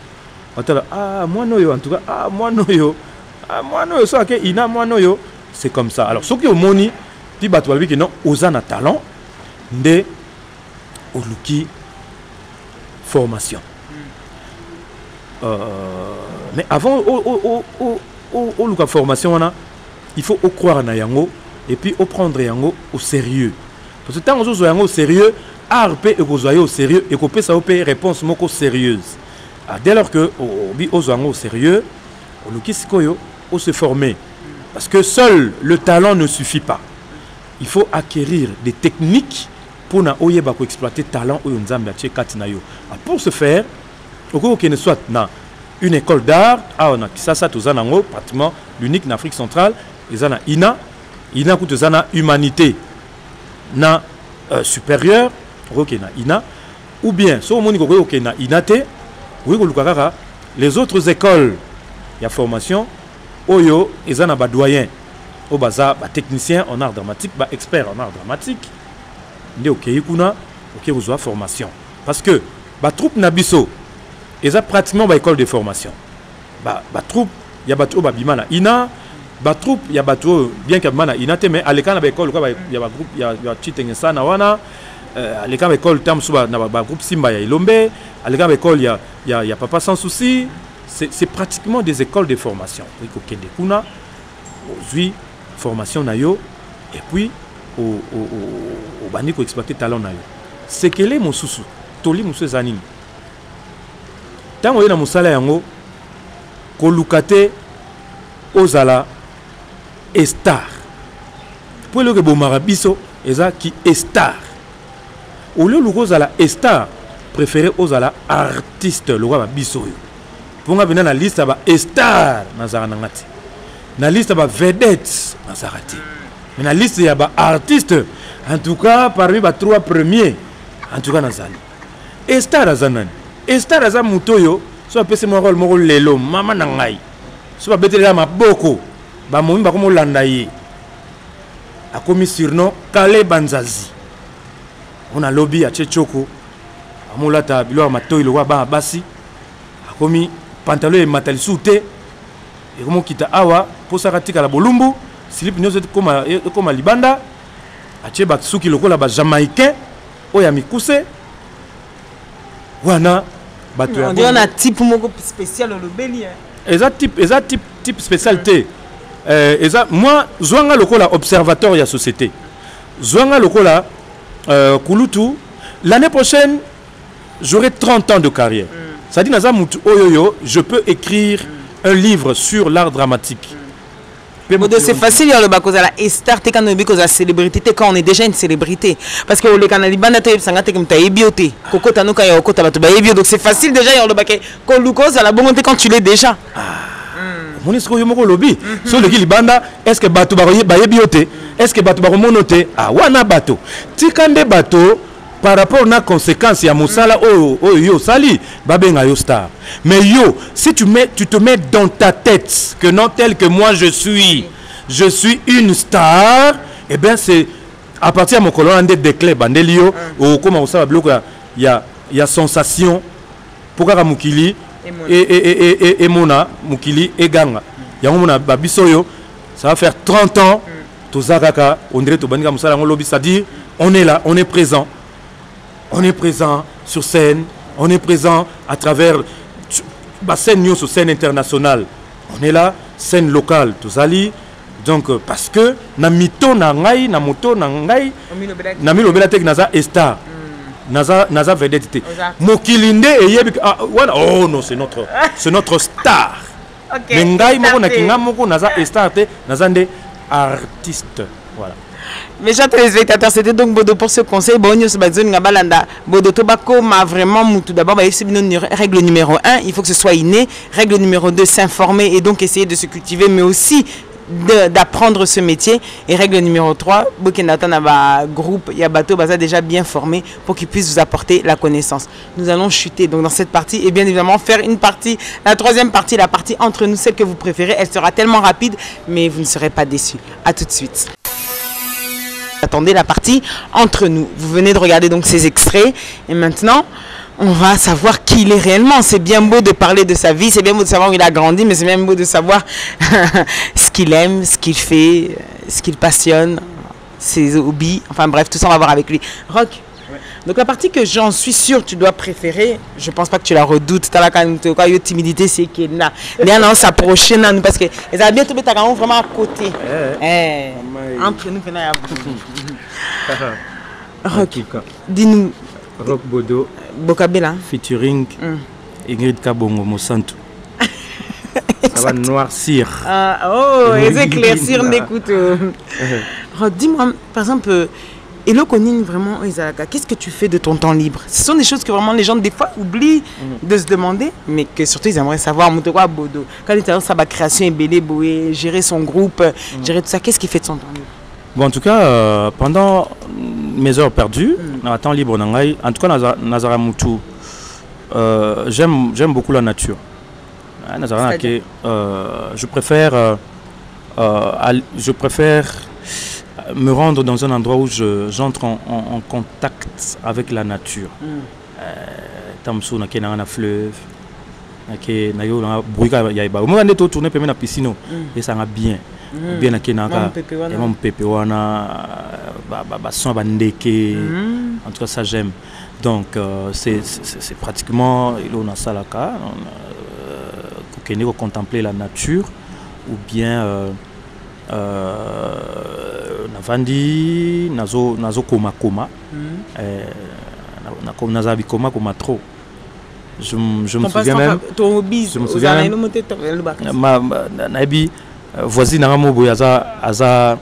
Ah moi noyo en tout cas, ah moi noyo ça que ina moi noyo, c'est comme ça. Alors ce qui est au moni, ti bato babi que non ozana talent de oluki formation. Mais avant au luka formation on a il faut croire na yango et puis prendre yango au sérieux. Parce que tant on zo yango au sérieux, ARP et au sérieux et qu'on peut ça opérer réponse moko sérieuse. Dès lors que au yango au sérieux, au lukisikoyo au se former. Parce que seul le talent ne suffit pas. Il faut acquérir des techniques pour na oyeba ko exploiter talent ou nzambe atie katina yo. Pour ce faire, au que ne soit na une école d'art, on a ça tozanango pratiquement l'unique en Afrique centrale. Ils ont ina kutozana humanité na supérieur na ina ou bien so moni ko na inate oui ko les autres écoles il y a formation oyo ezana ba doyen au baza ba technicien en art dramatique ba expert en art dramatique nde okei kuna OK vous avez formation parce que ba troupe na biso eza pratiquement ba école de formation ba troupe ya ba troupe ba bimana ina ba troupe ya bateau bien que mana inate mais à l'école il y a ba groupe il y a chitenge sana wana à l'école tam suba na ba groupe Simba ya Ilombe à l'école il y a papa sans souci c'est pratiquement des écoles de formation. Il y a une formation nayo et puis au bandi ko exploiter talent nayo. C'est que les mosusu, toli musu zanini. Tango na musala yango ko lukate ozala star. Pour le que bomarabiso eza qui star. Au lieu de ozala star, préféré ozala artiste le roi biso. Pour nga bina na liste ba star nazara nangati. Na liste ba vedette nazarati. Mais na liste ya ba artiste en tout cas parmi ba 3 premiers en tout cas nazali. Star azanani. Star aza mutoyo so pese mo rôle mo lelo mama na ngai. So ba betela maboko ba momi ba komo landa ye. A commis surnom Kale Banzazi. On a lobby à Tchèchoko. A molata bilo matoy le roi ba basi. A commis pantalon et matali souté. Et comment kita awa pour saratika la bolumbu, slip nyozo comme libanda. A tche baksuki lokola ba jamaïcain oya mikuse. Wana bato on dit on a type moko spécial au lobeli hein. Eza type spécialité. Moi zwanga lokola observateur ya société. Zwanga lokola kulutu l'année prochaine j'aurai 30 ans de carrière. Ça dit naza mutu oyoyo, je peux écrire un livre sur l'art dramatique. C'est facile le bac la star te quand on est célébrité quand on est déjà une célébrité parce que le canal banda te sangate comme ta ebioté koko tanuka ya okota bato ba ebio donc c'est facile déjà le bac ko luko ça la bonté quand tu l'es déjà. Mon esco yomoko lobby sur le libanda est-ce que bato ba ebioté est-ce que bato ba monoté ah wana bato tikande bato par rapport aux conséquences ya musala yo sali babenga yo star mais yo si tu te mets dans ta tête que non tel que moi je suis une star et bien c'est à partir de mon colon de déclare bandelio ou comment ça bloc il y a sensation pour mukili et mona mukili et ganga ya mona babisoyo ça va faire 30 ans to zakaka on dirait to baninga musala ngolobi c'est-à-dire on est là on est présent. On est présent sur scène, on est présent à travers la scène news sur scène internationale. On est là, scène locale, tout ça. Donc parce que na mito na ngai, na moto na ngai, na milo belatek naza star, naza vedette. Mokilinde et yebi oh non c'est notre star. Mais ngai moko na kinga moko naza star te, naza nde artiste. Voilà. Mes chers téléspectateurs, c'était donc Bodo pour ce conseil. Bodo Tobacco m'a vraiment moutou. D'abord, règle numéro 1, il faut que ce soit inné. Règle numéro 2, s'informer et donc essayer de se cultiver, mais aussi d'apprendre ce métier. Et règle numéro 3, Bokenata groupe Yabato Baza déjà bien formé pour qu'il puisse vous apporter la connaissance. Nous allons chuter donc dans cette partie et bien évidemment faire une partie, la troisième partie, la partie entre nous, celle que vous préférez. Elle sera tellement rapide, mais vous ne serez pas déçus. À tout de suite. Attendez la partie entre nous. Vous venez de regarder donc ces extraits et maintenant on va savoir qui il est réellement. C'est bien beau de parler de sa vie, c'est bien beau de savoir où il a grandi, mais c'est bien beau de savoir ce qu'il aime, ce qu'il fait, ce qu'il passionne, ses hobbies. Enfin bref, tout ça on va voir avec lui. Rock. Donc la partie que j'en suis sûr tu dois préférer, je pense pas que tu la redoutes. Tu as la timidité, c'est qu'il y a là s'approcher parce que les habits tout vraiment à côté. Entre nous Rock. Dis-nous. Rock Bodo. Bokabela. Featuring Ingrid Kabongo Mosanto. Ça va noircir. Éclaircir d'écoute. Rock, dis-moi par exemple. Et le Konine, vraiment, qu'est-ce que tu fais de ton temps libre? Ce sont des choses que vraiment les gens, des fois, oublient de se demander, mais que surtout, ils aimeraient savoir. Bodo, quand il est sa création est belle, gérer son groupe, gérer tout ça, qu'est-ce qu'il fait de son temps libre? Bon, en tout cas, pendant mes heures perdues, dans le temps libre, en tout cas, Nazara Moutou, j'aime beaucoup la nature. Je préfère me rendre dans un endroit où j'entre en contact avec la nature. Tamsou na ke na fleuve, na ke na yo na bruika ya ba. Mo ngande to tourner pemena piscine et ça va bien. Bien na ke na ka et mon pépé wana ba son ba ndeke. En tout cas ça j'aime. Donc c'est pratiquement il on a salaka kokende ko contempler la nature ou bien navandi nazo koma naza bikoma koma trop. Je me souviens même. Ton hobby, je me souviens même. Ma voisine aza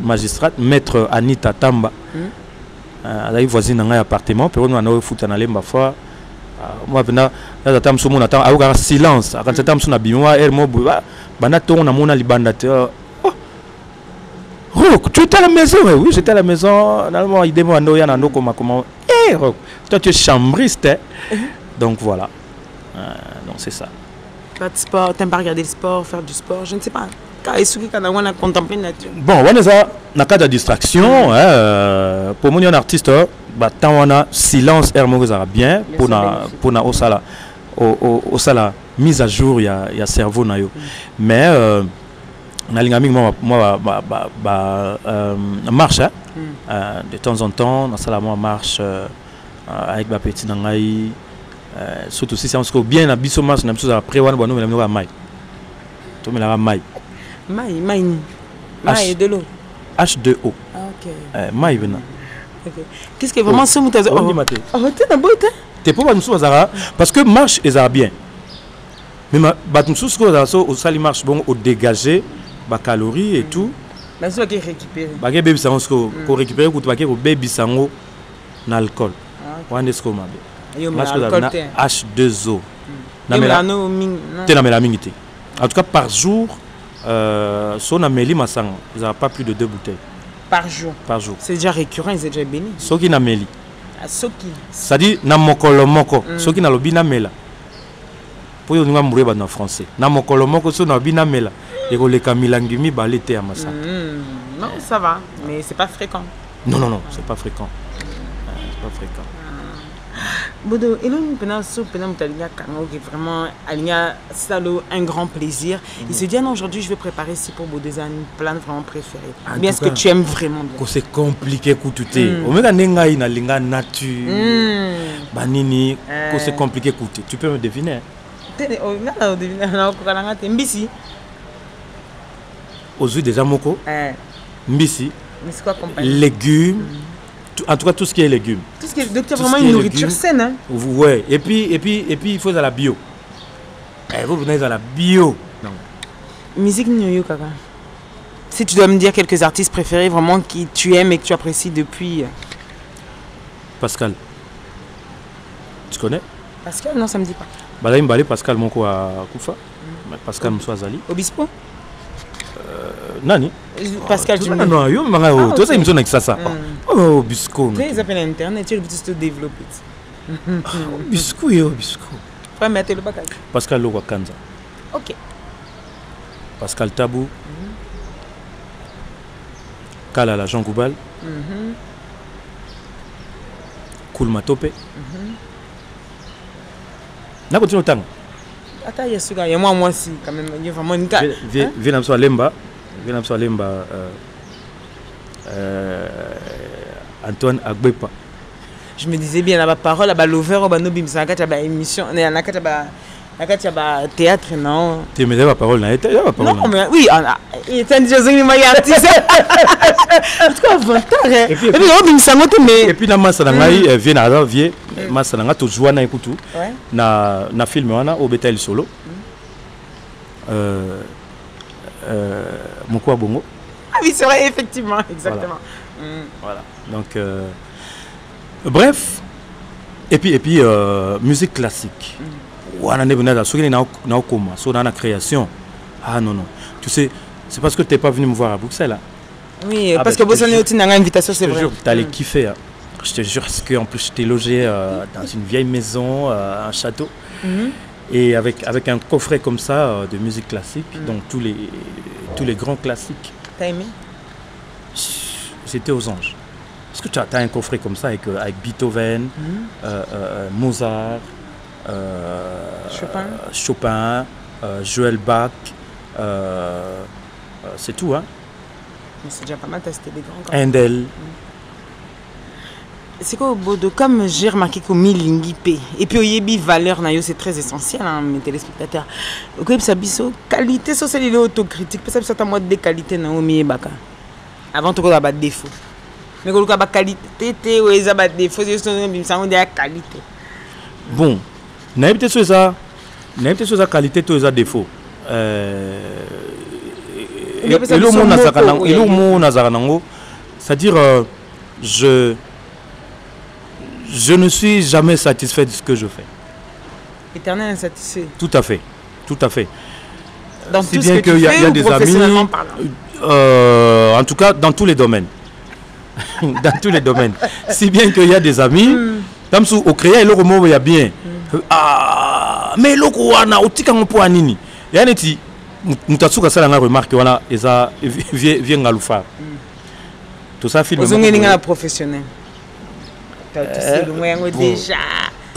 magistrate, maître Anita Tamba. Elle a voisine dans un appartement. Puis on a foutu dans lemba fois. Moi là j'attends sur mon attend. A silence. Quand j'attends sur na bimwa, elle mo banato on a mon libanda. Rock, tu étais à la maison? Oui, j'étais à la maison. Normalement, il demande à Nando comment. Eh, Rock, toi tu es chambriste. Donc voilà. Donc c'est ça. Pas de sport, t'aimes pas regarder le sport, faire du sport, je ne sais pas. On a contemplé la nature. Bon, on a un cas de distraction. Pour moi, un artiste, tant on a silence, bien. Pour na au sala mise à jour, il y a cerveau na yo. Mais moi marche de temps en temps dans ça moi marche avec ma petite nangai surtout si c'est on se bien na biso marche na biso après wana bono na mai to me la mai de l'eau H2O mai vena. Qu'est-ce que vraiment ce mot t'es pas nous parce que marche est bien mais ba nous au sali marche bon au dégager ba calories et tout mais ça qui récupérer ba bébé sango ko récupérer ko ba ko bébé sango na alcool wande sko mabe H2O na mela mingité en tout cas par jour son ameli masang ils n'ont pas plus de 2 bouteilles par jour. C'est déjà récurrent, ils sont déjà bénis. Soki na meli. Soki. Ça dit na mokolo moko. Soki na lobi na mela. Pour yo nga mourir en français. Na mokolo moko so na lobi na mela. Et ko le kamilangi mi balete à massa. Non, ça va, mais c'est pas fréquent. Non, c'est pas fréquent. C'est pas fréquent. Bodo, et nous pendant vraiment un grand plaisir. Il se dit non, aujourd'hui je vais préparer ici pour Bodo un plan vraiment préféré. Bien ce que tu aimes vraiment bien. C'est compliqué écouter. Omega nenga ina linga nature. Banini, c'est compliqué écouter. Tu peux me deviner? Mbisi. Aux yeux des amoko. Mbisi. Mais c'est quoi compagnie? Légumes. En tout cas, tout ce qui est légumes. Tout ce qui est, donc tu as vraiment une nourriture saine. Hein? Ouais. Et puis, il faut à la bio. Vous venez à la bio. Non. Musique Nyoyo Kaka. Si tu dois me dire quelques artistes préférés vraiment qui tu aimes et que tu apprécies depuis. Pascal. Tu connais? Pascal, non, ça me dit pas. Balaïm Balé, Pascal Monko à Koufa. Pascal Moussouazali. Obispo? Nani? Pascal, tu me non, yo manga toi ça ils sont avec ça. Oh bisco. Tu appelles internet, tu veux te développer. Bisco. Pas mettre le bagage. Pascal Lowa Kanza. OK. Pascal Tabou. Kala la Jean Goubal. Koulma Topé. Na continue tang. Attends, il y a ce gars, il y a moi aussi quand même, il y a vraiment une carte. Viens à Lemba. Antoine Agbepa. Je me disais bien, la parole, la l'over, no bim, ça a émission, il y a théâtre, non. Tu me dis la parole, non, mais oui, il était un DJ Zingli artiste. En tout cas, 20 ans. Et puis, la masse d'Angaï vient à vie, masse d'Angaï, tu joues à écouter, na film, au bétail solo. Moukoua Bongo. Ah oui, c'est vrai, effectivement, exactement. Voilà. Donc, bref, et puis musique classique. On a une création. Ah non. Tu sais, c'est parce que tu n'es pas venu me voir à Bruxelles. Oui, parce que vous avez une invitation, c'est vrai. Tu allais kiffer. Je te jure, parce qu'en plus, j'étais logé dans une vieille maison, un château. Et avec un coffret comme ça de musique classique, donc tous les grands classiques. T'as aimé? J'étais aux anges. Parce que tu as un coffret comme ça avec Beethoven, Mozart, Chopin, Joël Bach, c'est tout. Hein? Mais c'est déjà pas mal, c'était des grands. Handel. c'est quoi Bodo, comme j'ai remarqué que Milingi P et puis Oyebi valeur nayo c'est très essentiel hein, mes téléspectateurs. Ok, ça biso qualité sociale et autocritique, parce que ça mode de qualité na omi baka. Avant tout quoi défaut. Mais quand ba qualité té ou ça ba défaut, c'est ça on dit qualité. Bon, n'a peut-être ça. N'a peut-être ça qualité tout ça défaut. Et le mot nazaranango, c'est-à-dire je ne suis jamais satisfait de ce que je fais. Éternel insatisfait. Tout à fait, tout à fait. Dans si tout bien ce que tu fais, y a des amis, en tout cas dans tous les domaines. Dans tous les domaines. Si bien qu'il y a des amis, comme si au créer le mot il y a bien. Ah, mais le wana otika ngopo anini. Yani ti mutatsuka sala nga remarque wana eza vient ngalufa. Tout ça film. Vous avez un professionnel. Déjà.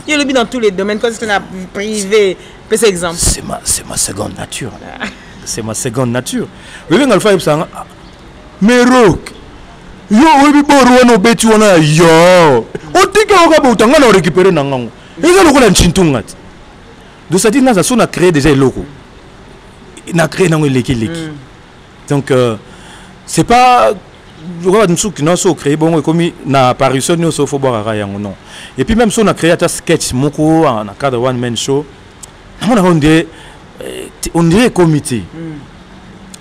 Il le dans tous les domaines, quand c'est privé. Par exemple. C'est ma seconde nature. C'est ma seconde nature. Oui, ngalufa ça. Mais rock. Yo, oui, bon, on beti wana yo. Otika ngaba utanga na récupérer nangango. Eza lokola nchintunga. Donc ça dit naza so na créé déjà loko. Na créé nango leki. Donc c'est pas créé bon comme na apparition nous so faut boire yango non. Et puis même si on a créé un sketch moko en cadre one man show, on dirait comité.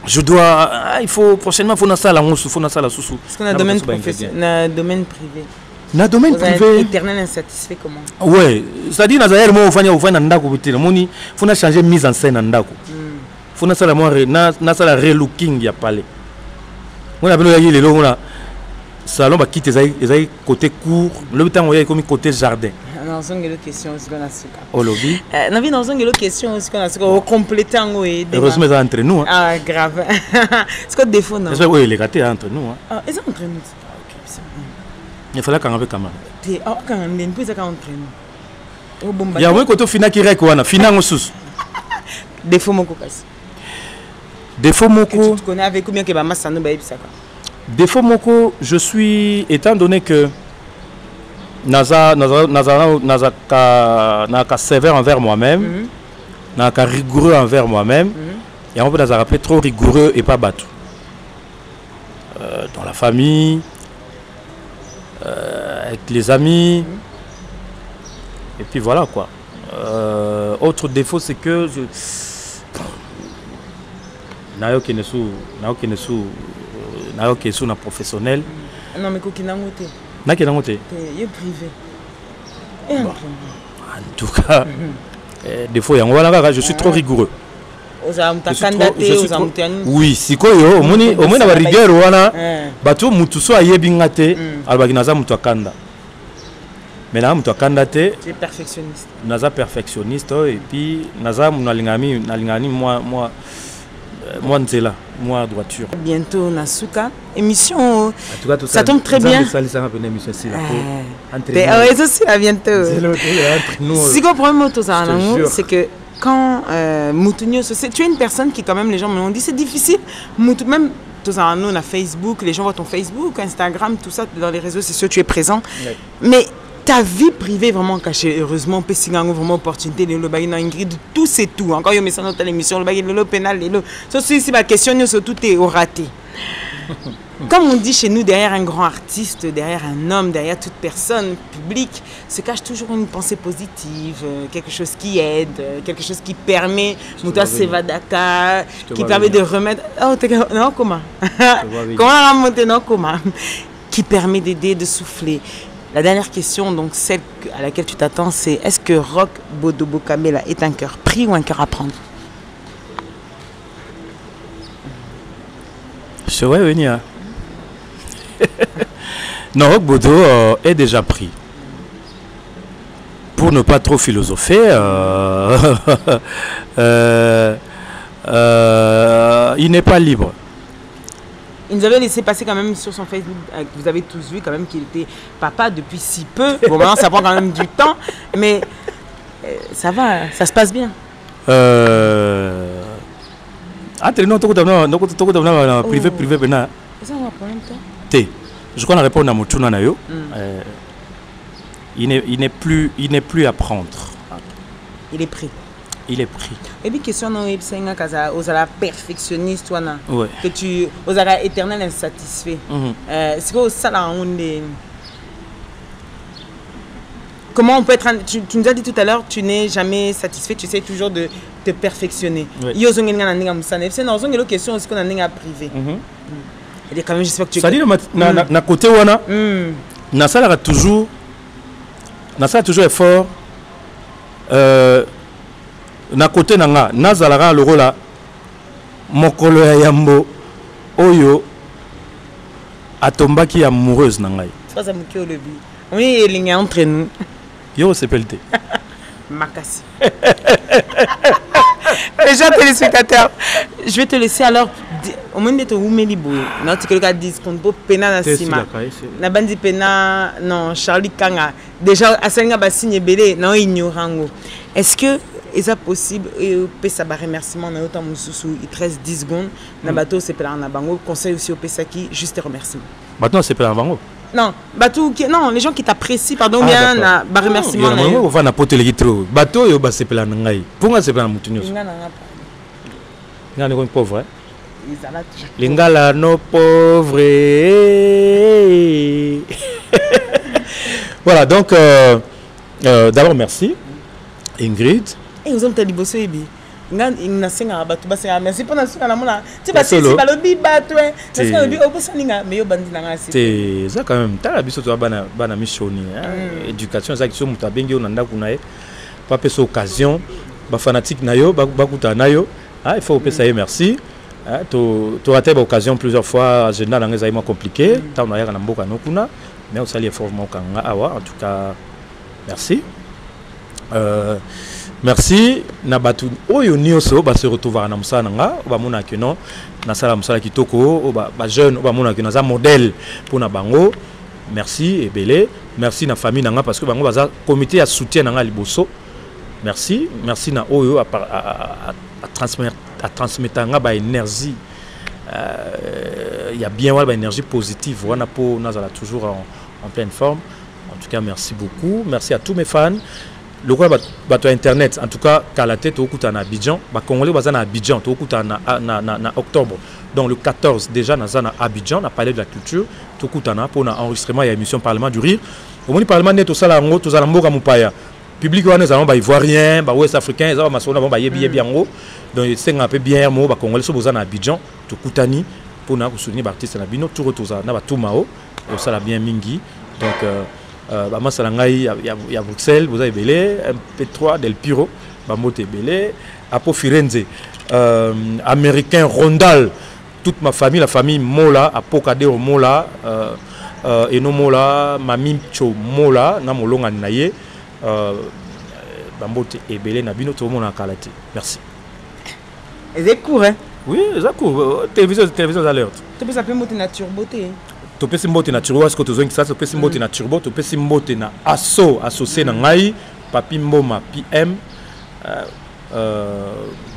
Je dois il faut prochainement faut na sala ngosu faut na sala susu. Parce qu'on a domaine professionnel, na domaine privé. Na domaine privé. Éternel insatisfait comment? Ouais, c'est-à-dire na zaire mo ofanya ndako butela moni faut na changer mise en scène ndako. Faut na sala mo na sala relooking ya palais. On a besoin de le salon va quitter les côté court le temps où il y a comme côté jardin. Non, c'est une question aussi qu'on a su. Au lobby. Non, mais dans une question aussi qu'on a su. Au compléter en haut. Heureusement c'est entre nous. Ah grave. C'est quoi défaut non? Oui, les gâtés entre nous. Ah, ils sont entre nous. Il fallait qu'on avait quand même. Ah, quand on est plus entre nous. Il y a un côté final qui règle quoi, final sous. Défaut mon cocas. Défaut moko. Tu connais avec combien que maman ça nous baïb ça quoi. Défaut moko, je suis étant donné que naza ka sévère envers moi-même, ka rigoureux envers moi-même, et on peut naza rappeler trop rigoureux et pas battu. Dans la famille, avec les amis, et puis voilà quoi. Autre défaut c'est que je nayoke nesu na professionnel. Non mais koki nangote. Naki nangote. Il est privé. En tout cas, des fois je suis trop rigoureux. Oui, si quoi yo, au moins na rigueur wana, bato mutu so ayebi ngate, albaki naza mutu akanda. Mais là mutu akanda te. Tu es perfectionniste. Naza perfectionniste et puis naza nalingani moi nzela, moi droiture. Bientôt Nasuka émission. Ça tombe très bien. Ça une émission ici ça aussi à bientôt. Si quoi problème c'est que quand Moutounio, tu es une personne qui quand même les gens me l'ont dit c'est difficile. Même nous on a Facebook, les gens voient ton Facebook, Instagram, tout ça dans les réseaux sociaux tu es présent. Mais ta vie privée est vraiment cachée. Heureusement, on peut vraiment opportunité de le Ingrid, tout c'est tout. Encore une message dans l'émission, le pénal, si ma question, tout est au raté. Comme on dit chez nous, derrière un grand artiste, derrière un homme, derrière toute personne publique, se cache toujours une pensée positive, quelque chose qui aide, quelque chose qui permet, qui permet de remettre. Oh, non, comment? Comment on a monté? Non, comment? Qui permet d'aider, de souffler. La dernière question, donc celle à laquelle tu t'attends, c'est est-ce que Roch Bodo Bokabela est un cœur pris ou un cœur à prendre? Je vais venir. Non, Roch Bodo est déjà pris. Pour ne pas trop philosopher, il n'est pas libre. Il nous avait laissé passer quand même sur son Facebook, vous avez tous vu quand même qu'il était papa depuis si peu. Bon, maintenant ça prend quand même du temps, mais ça va, ça se passe bien. Privé, privé, ça va prendre un temps. Je crois qu'on a répondu à mon tour. il n'est plus à prendre. Il est pris. Il est pris. Et puis question non aux perfectionniste ouais. Que tu aux éternel insatisfait. C'est quoi ça là on est. Comment on peut être tu nous as dit tout à l'heure tu n'es jamais satisfait, tu essaies toujours de te perfectionner. Yo zongenga na ninga musana. C'est non zongelo question aussi qu'on a ninga privé. Et quand même j'espère que tu ça dit na côté wana. Na ça là toujours effort na côté nanga nazalaka lokola mokolo ya yambo oyo atombaki amoureuse na ngai. Ça ça mukio le but. Oui, il est entre nous. Yo CPLT. Makasi. Les gens téléspectateurs, je vais te laisser alors au moins de te oumeli boy. Non, tu quelqu'un dit qu'on peut pena na sima. Na bandi pena non Charlie Kanga. Déjà à senga ba signe belé non ignorango. Est-ce que est-ce possible et ça ba remerciement na autant mususu il 13-10 secondes na bateau c'est pela na bango conseil aussi au pesaki juste remerciement. Maintenant c'est pela na bango. Non, bateau non, les gens qui t'apprécient pardon bien na ba remerciement na. On va na pote le gitro. Bateau yo ba c'est pela na ngai. Pour c'est pela na mutunyo. Ngana ko pauvre. Lingala no pauvre. Voilà, donc d'abord merci Ingrid. Et vous avez dit bosso ebi. Merci pour la suite. Tu vas essayer de le battre. C'est ça quand même. Tu as l'habitude de mission. Éducation, c'est ça qui est pas de occasion. Les fanatiques, il faut que merci. Tu as raté l'occasion plusieurs fois. Je n'ai pas compliqué. Mais on s'allie fortement. En tout cas, merci. Merci na batu oyo nyoso ba se retrouver na musala nga ba mona ke non na sala musala kitoko ba jeune ba mona ke na za modèle pour na bango. Merci et belé merci na famille nga parce que bango baza comité à soutien nga liboso. Merci na oyo à transmettre nga ba énergie il y a bien ba énergie positive wana po nazala toujours en pleine forme. En tout cas merci beaucoup, merci à tous mes fans. Le quoi bateau internet en tout cas Kalaté to okuta na Abidjan ba congolais baza na Abidjan to okuta na octobre donc le 14 déjà na Abidjan na palais de la culture to okuta na pour na enregistrement et émission parlement du rire au moni parlement net to sala ngo to zala mboka mupaya public wana za ba ivoirien ba ouest africain za ba masona ba yebi yango donc c'est un peu bien mo ba congolais so boza na Abidjan to kutani pour na ko soutenir ba artiste na bino tout retour na ba tumao to sala bien mingi donc Masalangai, il y a Bruxelles, vous avez belé, MP3 Del Piro, Bamote belé, Apo Firenze, américain Rondal, toute ma famille, la famille Mola, Apo Kadeo Mola, Eno Mola, Mami Cho Mola, Namolonga Naye, Bamote belé, Nabino, tout le monde a Kalate. Merci. Et c'est court, hein? Oui, c'est court. Télévision d'alerte. Tu peux s'appeler Mote Nature Beauté. Tu peux simboter na turbo parce que tu as tu peux simboter na turbo tu peux simboter na associé na ngai papi mboma PM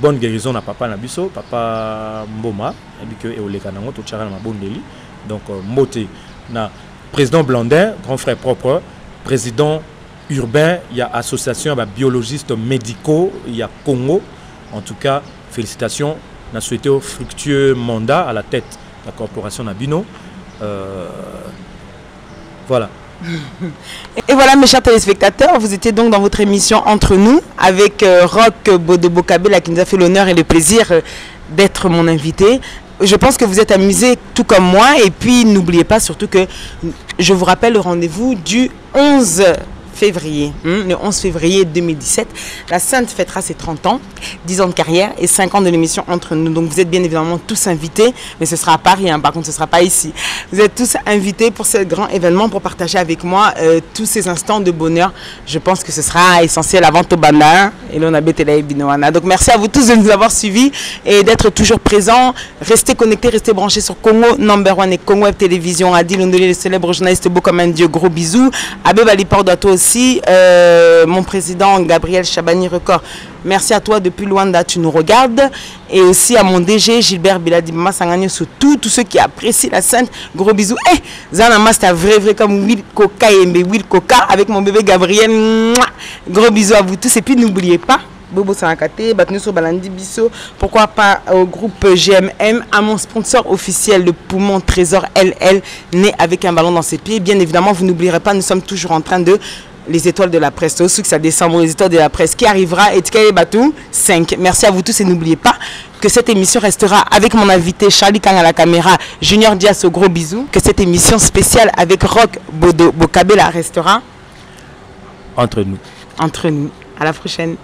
bonne guérison na papa na biso papa mboma et puis que e oleka nango to tchara na bondeli donc mbote na président Blandin grand frère propre président urbain il y a association ba biologistes médicaux il y a Congo en tout cas félicitations na souhaité au fructueux mandat à la tête de la corporation Nabino. Voilà. Et voilà mes chers téléspectateurs, vous étiez donc dans votre émission Entre nous avec Roch de Bokabela qui nous a fait l'honneur et le plaisir d'être mon invité. Je pense que vous êtes amusés tout comme moi et puis n'oubliez pas surtout que je vous rappelle le rendez-vous du 11 février, le 11 février 2017. La Sainte fêtera ses 30 ans, 10 ans de carrière et 5 ans de l'émission Entre nous. Donc vous êtes bien évidemment tous invités, mais ce sera à Paris, par contre ce ne sera pas ici. Vous êtes tous invités pour ce grand événement, pour partager avec moi tous ces instants de bonheur. Je pense que ce sera essentiel avant Tobanda et l'on a Betela Binoana. Donc merci à vous tous de nous avoir suivis et d'être toujours présents. Restez connectés, restez branchés sur Congo #1 et Congo Web Télévision. Adi Londolé, le célèbre journaliste beau comme un dieu, gros bisous. Abbé Balipor à toi aussi. Mon président Gabriel Chabani Record, Merci à toi depuis Luanda, tu nous regardes. Et aussi à mon DG, Gilbert Biladi Massangani, surtout tous ceux qui apprécient la scène. Gros bisous. Eh, Zana Master, vrai, comme Will Coca et Will Coca avec mon bébé Gabriel. Mouah. Gros bisous à vous tous. Et puis n'oubliez pas, Bobo Sanakate, Batnu sur Balandi Bisso, pourquoi pas au groupe GMM, à mon sponsor officiel, le poumon Trésor LL, né avec un ballon dans ses pieds. Bien évidemment, vous n'oublierez pas, nous sommes toujours en train de les étoiles de la presse, au succès décembre, les étoiles de la presse qui arrivera, et Tikaye Batou 5. Merci à vous tous et n'oubliez pas que cette émission restera avec mon invité Charlie Kang à la caméra, Junior Dias au gros bisous, que cette émission spéciale avec Rock Bodo Bokabela restera entre nous. Entre nous. À la prochaine.